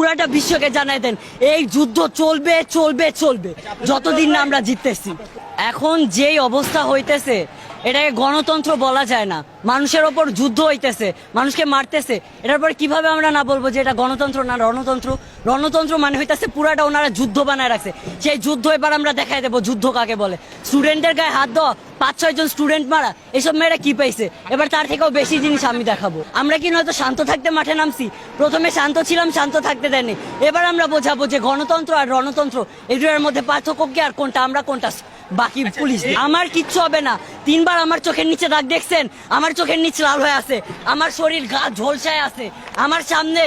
পুরাটা বিশ্বকে জানাই দেন এই যুদ্ধ চলবে চলবে চলবে যতদিন না আমরা জিততেছি। এখন যেই অবস্থা হইতেছে এটাকে গণতন্ত্র বলা যায় না। মানুষের ওপর যুদ্ধ হইতেছে, মানুষকে মারতেছে, এটার পর কিভাবে আমরা না বলবো যে এটা গণতন্ত্র না রণতন্ত্র? রণতন্ত্র মানে হইতেছে পুরাটা ওনারা যুদ্ধ বানায় রাখছে। সেই যুদ্ধ এবার আমরা দেখাই দেবো যুদ্ধ কাকে বলে। স্টুডেন্টের গায়ে হাত দেওয়া, 5-6 জন স্টুডেন্ট মারা, এসব মেয়েরা কি পাইছে? এবার তার থেকেও বেশি জিনিস আমি দেখাবো। আমরা কি নয়তো শান্ত থাকতে মাঠে নামছি? প্রথমে শান্ত ছিলাম, শান্ত থাকতে দেয়নি। এবার আমরা বোঝাবো যে গণতন্ত্র আর রণতন্ত্র এই দুটোর মধ্যে পার্থক্য কি, আর কোনটা আমরা কোনটা বাকি পুলিশ। আমার কিচ্ছু হবে না। 3 বার আমার চোখের নিচে দাগ দেখছেন, আমার চোখের নিচে লাল হয়ে আছে, আমার শরীর গা ঝলসায় আছে, আমার সামনে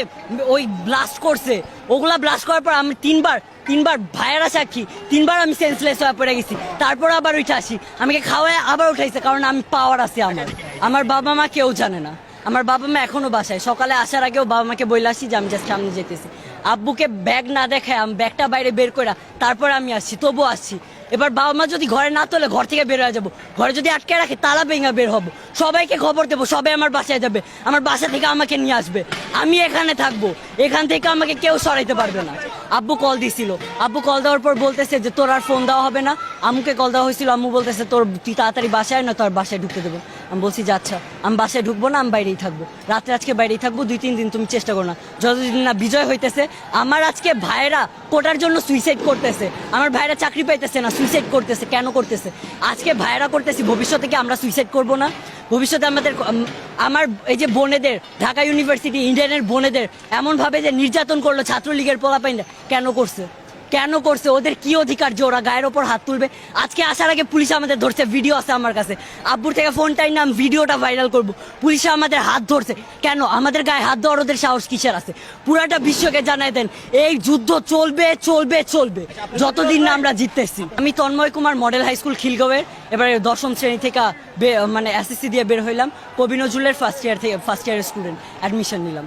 ওই ব্লাস্ট করছে, ওগুলা ব্লাস্ট করার পর আমি তিনবার ভাইয়েরা সাক্ষী, 3 বার আমি সেন্সলেস হয়ে পড়ে গেছি, তারপর আবার উঠে আসি, আমাকে খাওয়ায় আবার উঠাইছে, কারণ আমি পাওয়ার আছে আমার বাবা মা কেউ জানে না। আমার বাবা মা এখনো বাসায়, সকালে আসার আগেও বাবা মাকে বলে আসি যে আমি জাস্ট সামনে যেতেছি। আব্বুকে ব্যাগ না দেখায় আমি ব্যাগটা বাইরে বের করে তারপর আমি আসছি, তবুও আসছি। এবার বাবা মা যদি ঘরে না তোলে ঘর থেকে বের হয়ে যাবো, ঘরে যদি আটকে রাখে তালা ভেঙে বের হবো, সবাইকে খবর দেবো, সবাই আমার বাসায় যাবে, আমার বাসা থেকে আমাকে নিয়ে আসবে, আমি এখানে থাকবো, এখান থেকে আমাকে কেউ সরাইতে পারবে না। আব্বু কল দিছিল, আব্বু কল দেওয়ার পর বলতেছে যে তোর আর ফোন দেওয়া হবে না। আম্মুকে কল দেওয়া হয়েছিল, আম্মু বলতেছে তুই তাড়াতাড়ি বাসায় না, তোর বাসায় ঢুকতে দেবো। আমি বলছি যে আচ্ছা, আমি বাসায় ঢুকবো না, আমি বাইরেই থাকবো, রাত্রে আজকে বাইরেই থাকবো, 2-3 দিন তুমি চেষ্টা করো না। যতদিন না বিজয় হইতেছে, আমার আজকে ভাইয়েরা কোটার জন্য সুইসাইড করতেছে, আমার ভাইয়েরা চাকরি পাইতেছে না, সুইসাইড করতেছে। কেন করতেছে? আজকে ভাইয়েরা করতেছি, ভবিষ্যতে কি আমরা সুইসাইড করবো না? ভবিষ্যতে আমার এই যে বোনেদের, ঢাকা ইউনিভার্সিটি ইন্ডিয়ানের বোনেদের এমনভাবে যে নির্যাতন করলো ছাত্রলীগের পোলাপাইনরা, কেন করছে? ওদের কি অধিকার যে ওরা গায়ের ওপর হাত তুলবে? আজকে আসার আগে পুলিশ আমাদের ধরছে, ভিডিও আছে আমার কাছে, আব্বুর থেকে ফোনটাই নাম ভিডিওটা ভাইরাল করব। পুলিশে আমাদের হাত ধরছে, কেন? আমাদের গায়ে হাত দেওয়ার ওদের সাহস কিসের আছে? পুরাটা বিশ্বকে জানাই দেন এই যুদ্ধ চলবে চলবে চলবে যতদিন না আমরা জিততেছি। আমি Tanmoy Kumar model high school খিলগাঁওয়ের এবারে 10ম শ্রেণী থেকে মানে এসএসসি দিয়ে বের হইলাম, কবি নজরুলের ফার্স্ট ইয়ারের স্টুডেন্ট, অ্যাডমিশন নিলাম।